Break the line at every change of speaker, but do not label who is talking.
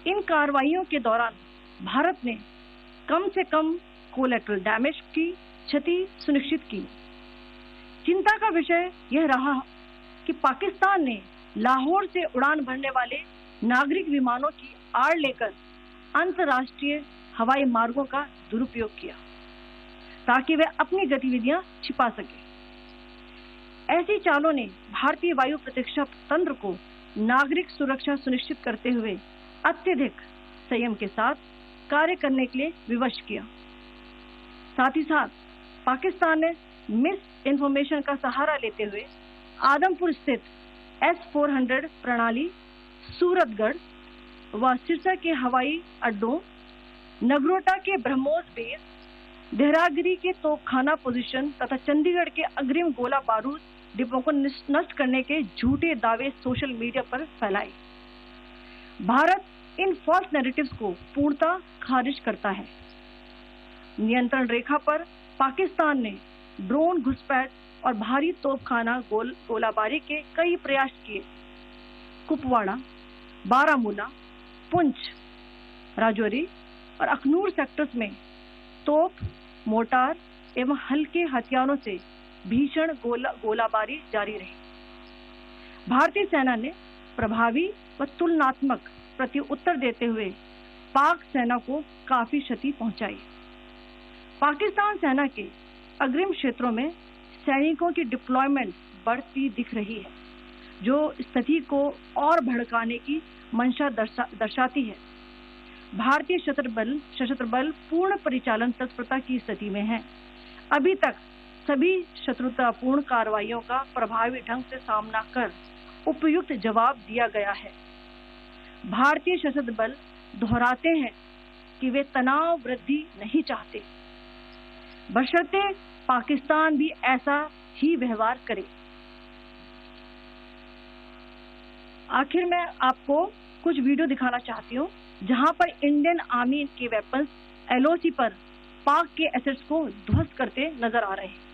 इन कार्रवाइयों के दौरान भारत ने कम से कम कोलैटरल डैमेज की क्षति सुनिश्चित की। चिंता का विषय यह रहा कि पाकिस्तान ने लाहौर से उड़ान भरने वाले नागरिक विमानों की आड़ लेकर अंतर्राष्ट्रीय हवाई मार्गों का दुरुपयोग किया ताकि वे अपनी गतिविधियां छिपा सके। ऐसी चालों ने भारतीय वायु प्रतिरक्षा तंत्र को नागरिक सुरक्षा सुनिश्चित करते हुए अत्यधिक संयम के साथ कार्य करने के लिए विवश किया। साथ ही साथ पाकिस्तान ने मिस इन्फॉर्मेशन का सहारा लेते हुए आदमपुर स्थित S-400 प्रणाली, सूरतगढ़ व सिरसा के हवाई अड्डों, नगरोटा के ब्रह्मोस बेस, देहरागिरी के तोपखाना पोजीशन तथा चंडीगढ़ के अग्रिम गोला बारूद डिपों को नष्ट करने के झूठे दावे सोशल मीडिया पर फैलाए। भारत इन फॉल्स नैरेटिव्स को पूर्णतः खारिज करता है। नियंत्रण रेखा पर पाकिस्तान ने ड्रोन घुसपैठ और भारी तोपखाना गोलाबारी के कई प्रयास किए। कुपवाड़ा, बारामूला, पुंछ, राजौरी और अखनूर सेक्टर्स में तोप, मोर्टार एवं हल्के हथियारों से भीषण गोलाबारी जारी रही। भारतीय सेना ने प्रभावी व तुलनात्मक प्रत्युत्तर देते हुए पाक सेना को काफी क्षति पहुंचाई। पाकिस्तान सेना के अग्रिम क्षेत्रों में सैनिकों की डिप्लॉयमेंट बढ़ती दिख रही है, जो स्थिति को और भड़काने की मंशा दर्शाती है। भारतीय सशस्त्र बल पूर्ण परिचालन तत्परता की स्थिति में है। अभी तक सभी शत्रुतापूर्ण कार्रवाइयों का प्रभावी ढंग से सामना कर उपयुक्त जवाब दिया गया है। भारतीय सशस्त्र बल दोहराते हैं कि वे तनाव वृद्धि नहीं चाहते, बशर्ते पाकिस्तान भी ऐसा ही व्यवहार करे। आखिर में आपको कुछ वीडियो दिखाना चाहती हूँ जहां पर इंडियन आर्मी के वेपन्स LOC पर पाक के एसेट्स को ध्वस्त करते नजर आ रहे हैं।